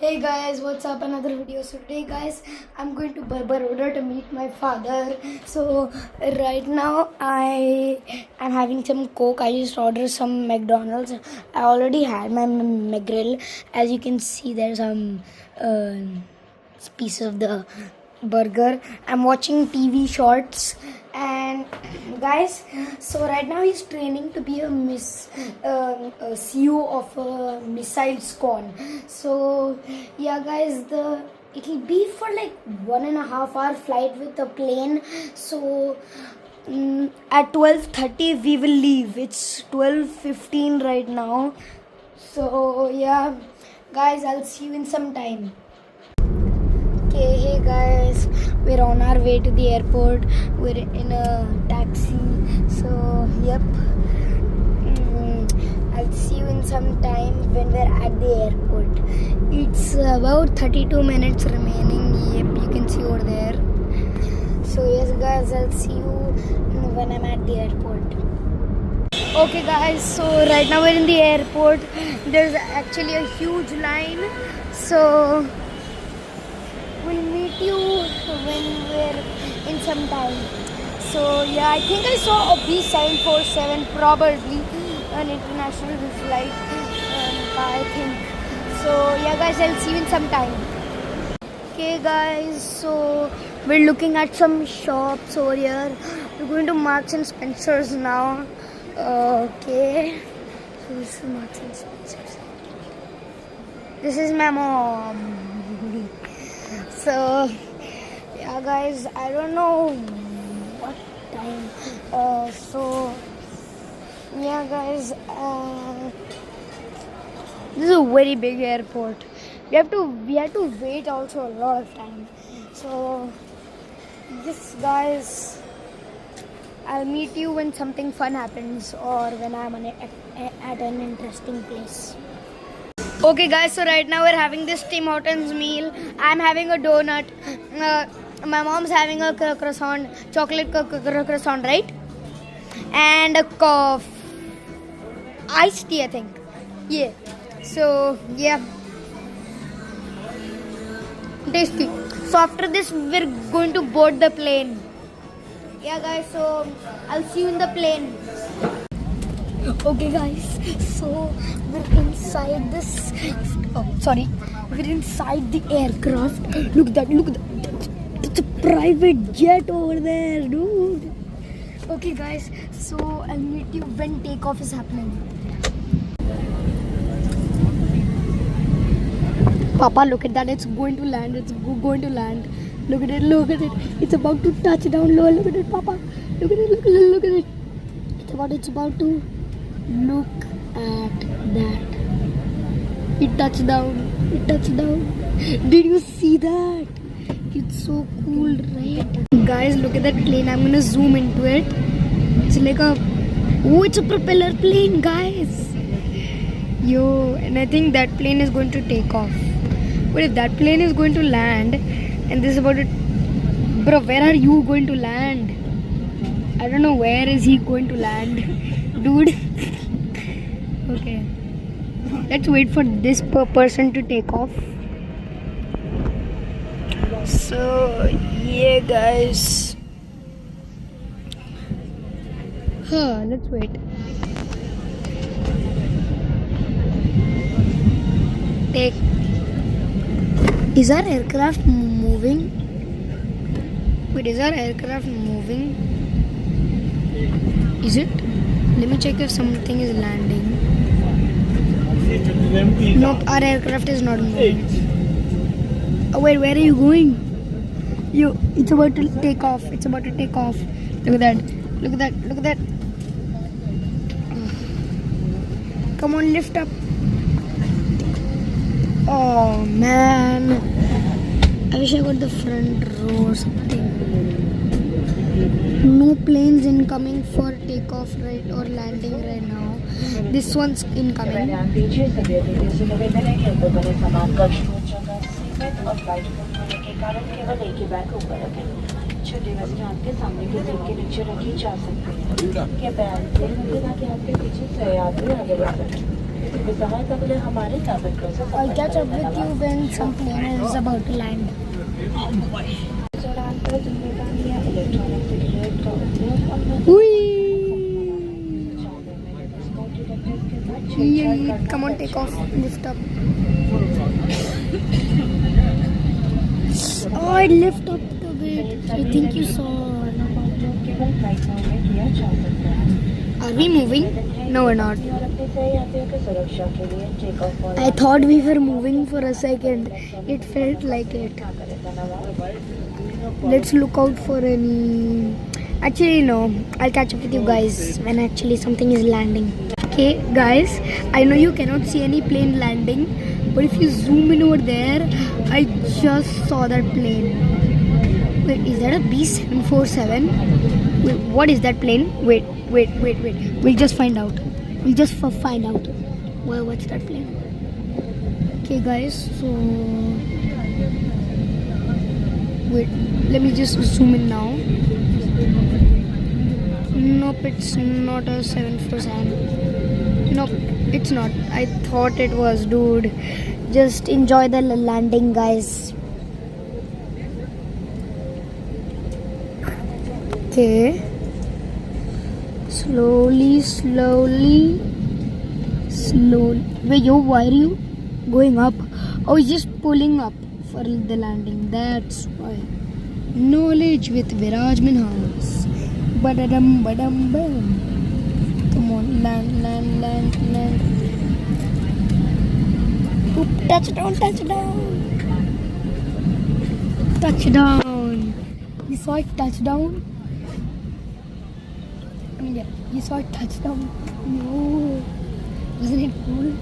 Hey guys, what's up? Another video. So today guys, I'm going to Baroda to meet my father. So right now I am having some Coke. I just ordered some McDonald's. I already had my McGrill. As you can see, there's some piece of the burger. I'm watching TV shorts. And guys, so right now he's training to be a CEO of a missile squad. So yeah guys, it'll be for like 1.5 hour flight with a plane. So at 12:30 we will leave. It's 12:15 right now. So yeah guys, I'll see you in some time. Okay, hey guys, we're on our way to the airport. We're in a taxi. So yep, I'll see you in some time when we're at the airport. It's about 32 minutes remaining. Yep, you can see over there. So yes guys, I'll see you when I'm at the airport. Okay guys, so right now we're in the airport. There's actually a huge line. So we'll meet you when we're in some time. So yeah, I think I saw a B747, probably an international flight. I think. So yeah guys, I'll see you in some time. Okay guys, so we're looking at some shops over here. We're going to Marks and Spencer's now. Okay, so this is Marks and Spencer's. This is my mom. So yeah guys, I don't know what time. So yeah guys, this is a very big airport. We have to wait also a lot of time. So this guys, I'll meet you when something fun happens or when I'm at an interesting place. Okay guys, so right now we're having this Tim Hortons meal. I'm having a donut. My mom's having a croissant, chocolate croissant, right? And a iced tea, I think. Yeah. So yeah, tasty. So after this, we're going to board the plane. Yeah guys, so I'll see you in the plane. Okay guys, so we're inside this. We're inside the aircraft. Look at that. It's a private jet over there, dude. Okay guys, so I'll meet you when takeoff is happening. Papa, look at that. It's going to land. It's going to land. Look at it. It's about to touch down low. Look at it, Papa. Look at it. It's about to. Look at that. It touched down. Did you see that? It's so cool, right? Guys, look at that plane. I'm gonna zoom into it. It's like it's a propeller plane, guys. Yo, and I think that plane is going to take off. But if that plane is going to land, and this is about to... Bro, where are you going to land? I don't know where is he going to land. Dude. Okay. Let's wait for this person to take off. So, yeah guys. Let's wait. Is our aircraft moving? Wait, is our aircraft moving? Is it? Let me check if something is landing. Nope, our aircraft is not moving. Oh wait, where are you going? Yo, it's about to take off. Look at that. Come on, lift up. Oh man, I wish I got the front row or something. No planes incoming for takeoff right or landing right now. This one's incoming. I'll catch up with you when some plane is about to land. Whee! Come on, take off, lift up. Oh, it lift up a bit. I think you saw. Are we moving? No, we're not. I thought we were moving for a second. It felt like it. Let's look out for any. Actually, no. I'll catch up with you guys when actually something is landing. Okay, guys. I know you cannot see any plane landing, but if you zoom in over there, I just saw that plane. Wait, is that a B747? Wait, what is that plane? Wait. We'll just find out. We'll just find out. Well, what's that plane? Okay, guys. So, wait. Let me just zoom in now. Nope, it's not a 747. Nope, it's not. I thought it was, dude. Just enjoy the landing, guys. Okay. Slowly. Wait, yo, why are you going up? Oh, he's just pulling up for the landing. That's why. Knowledge with Viraj Minhas. Badadam badam bam. Come on, land. Oop, touchdown. You saw it touchdown? I mean, yeah, you saw it touchdown. No, wasn't it cool?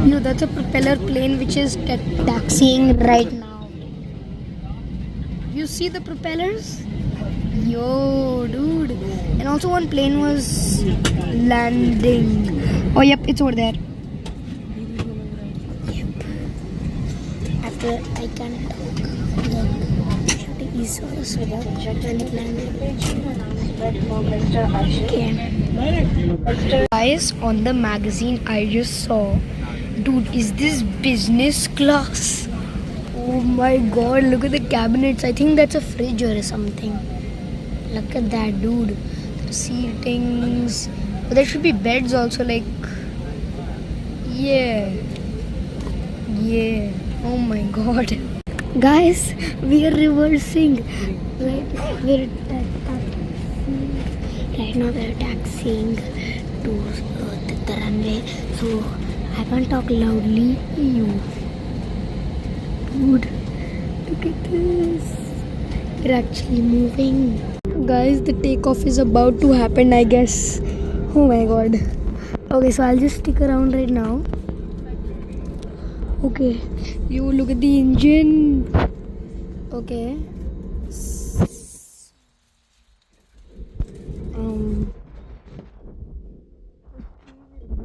No, that's a propeller plane which is taxiing right now. You see the propellers? Yo, dude. And also one plane was landing. Oh, yep, it's over there. Yep. After I can't talk. You saw the sword and it landed. Okay. Guys, on the magazine I just saw. Dude, is this business class? Oh my god, look at the cabinets. I think that's a fridge or something. Look at that, dude. The seatings. But there should be beds also, like. Yeah. Oh my god. Guys, we are reversing. Right now we're taxiing to the runway. So I can't talk loudly. Dude, look at this. We're actually moving. Guys, the takeoff is about to happen, I guess. Oh my god. Okay, so I'll just stick around right now. Okay, you look at the engine. Okay.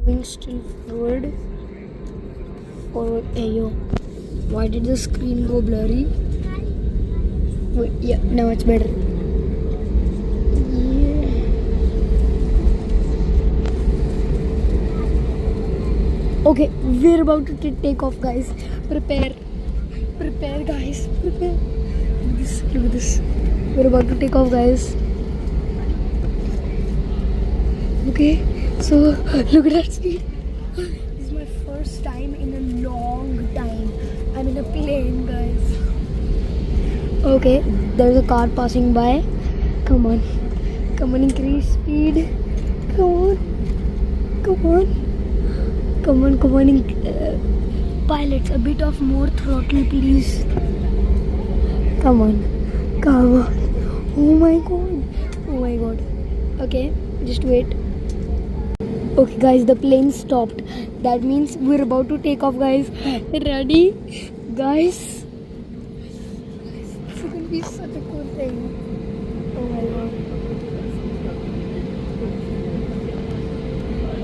Going still forward. Hey yo, why did the screen go blurry? Wait, yeah, now it's better. Yeah. Okay, we're about to take off, guys. Prepare, guys. Look at this. We're about to take off, guys. Okay, so look at that speed. This is my first time in a long time. I'm in a plane, guys. Okay, there's a car passing by. Come on, increase speed. Come on. Pilots, a bit of more throttle, please. Come on. Oh my god. Okay, just wait. Okay, guys, the plane stopped. That means we're about to take off, guys. Ready? Guys. This is going to be such a cool thing. Oh my god.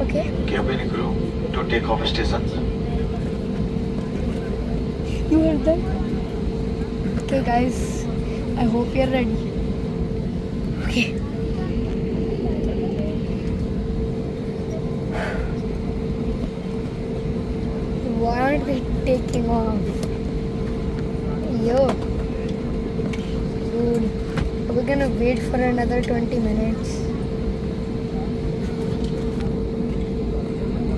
Okay. Cabin crew to take off station. You heard that? Okay, guys. I hope you're ready. Okay. taking off. Yo. Dude. We're gonna wait for another 20 minutes.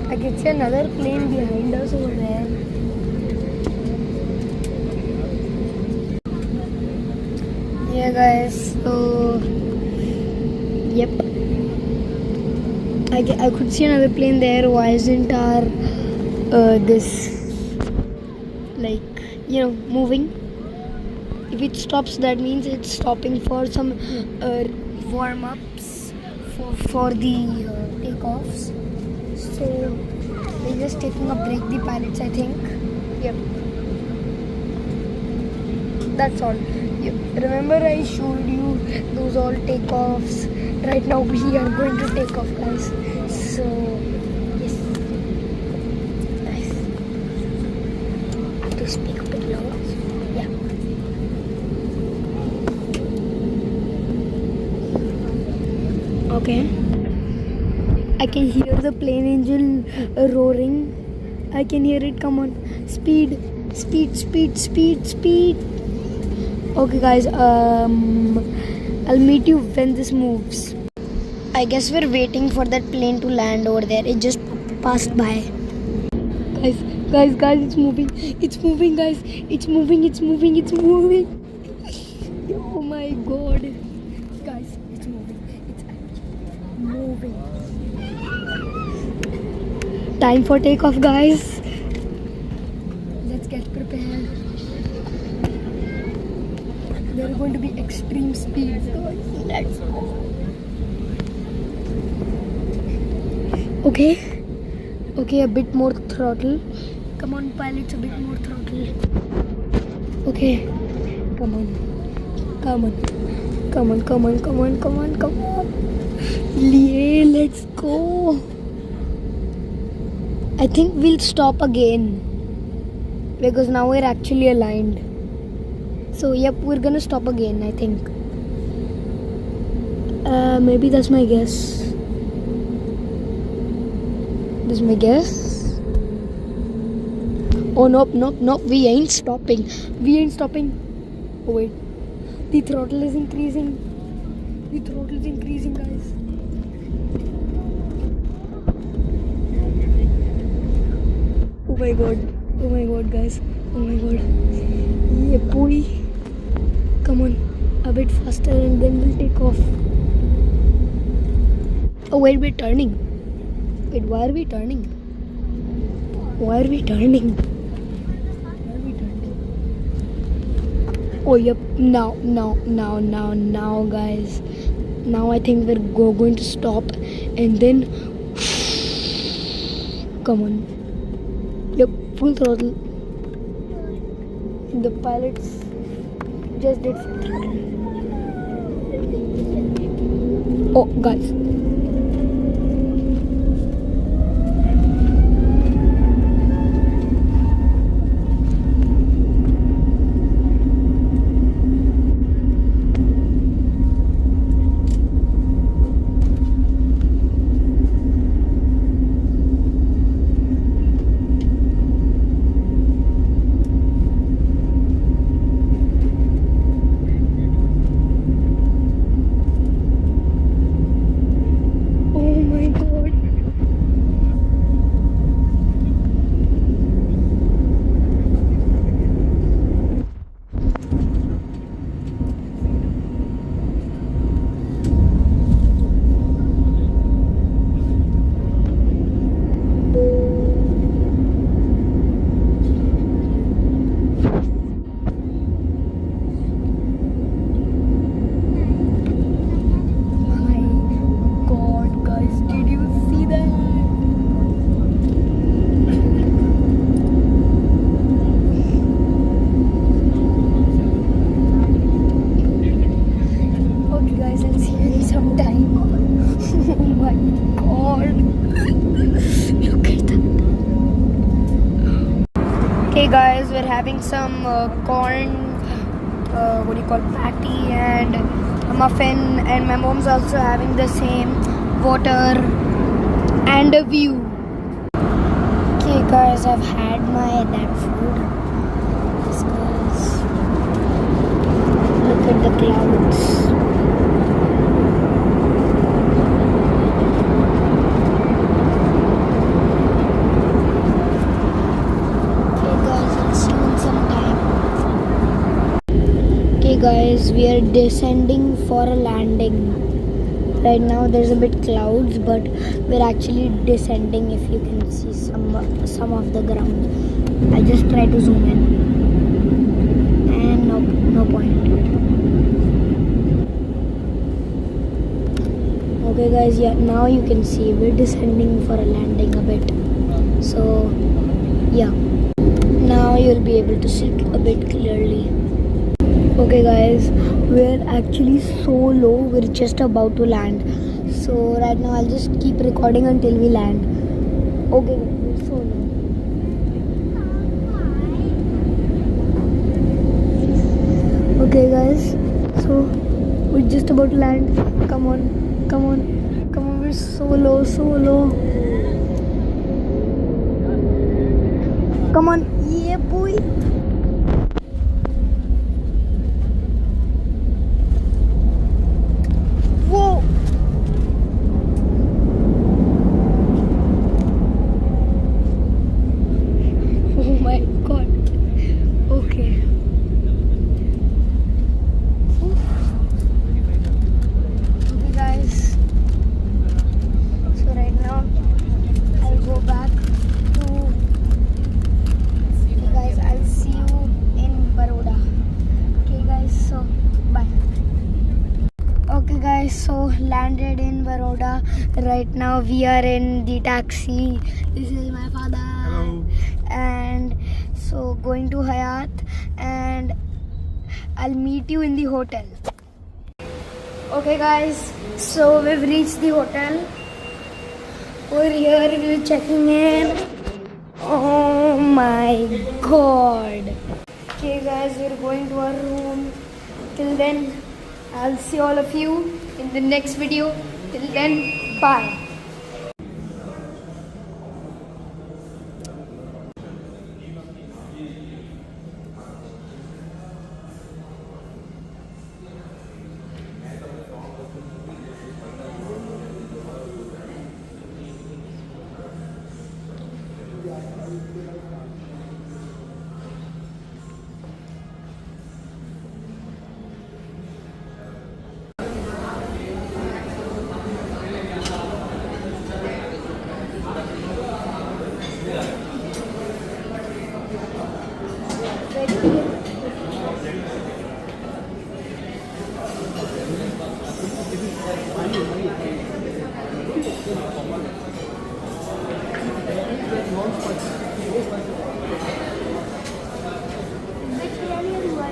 I can see another plane behind us over there. Yeah guys, so yep. I could see another plane there. Why isn't our this moving? If it stops, that means it's stopping for some warm-ups for the takeoffs. So they're just taking a break, the pilots, I think. Yep. That's all. Yep. Remember I showed you those all takeoffs. Right now we are going to take off, guys. So yes. Nice. I have to speak a bit loud. Yeah. Okay. I can hear the plane engine roaring. I can hear it. Come on. Speed. Speed, speed, speed, speed. Okay guys, I'll meet you when this moves. I guess we're waiting for that plane to land over there. It just passed by. Guys, it's moving. It's moving, guys. It's moving. Oh my god. Guys, it's moving. It's actually moving. Time for takeoff, guys. Let's get prepared. There are going to be extreme speeds, guys. Let's go. Okay, a bit more throttle. Come on, pilots, a bit more throttle. Okay, come on. Yeah, let's go. I think we'll stop again because now we're actually aligned. So yep, we're gonna stop again, I think. Maybe that's my guess. Oh nope, we ain't stopping. Oh wait, the throttle is increasing. Guys. Oh my god, guys. Yeah, boy. Come on, a bit faster and then we'll take off. Oh wait, we're turning. Wait, why are we turning? Oh yep, now guys. Now I think we're going to stop and then come on. Yep, full throttle. The pilots just did full throttle. Oh guys. Hey guys, we're having some corn, patty and a muffin, and my mom's also having the same, water and a view. Okay guys, I've had that food. clouds. Okay guys, I'll see you in some time. Okay guys, we are descending for a landing. Right now there's a bit clouds, but we're actually descending. If you can see some of the ground, I just try to zoom in, and no point. Okay guys, yeah, now you can see we're descending for a landing a bit. So yeah, now you'll be able to see a bit clearly. Okay guys, we're actually so low, we're just about to land. So right now I'll just keep recording until we land. Okay guys, we're so low. Okay guys, so we're just about to land. Come on, we're so low. Come on, yeah boy. Whoa! Oh my god. Okay. Okay guys. So right now I'll go back to okay guys, I'll see you in Baroda. Okay guys, so bye. Okay guys, so landed in Baroda. Right now we are in the taxi. This is my father. Hello. And so going to Hayat, and I'll meet you in the hotel. Okay guys, so we've reached the hotel. Over here we're checking in. Oh my god. Okay guys, we're going to our room. Till then, I'll see all of you in the next video. Till then, bye.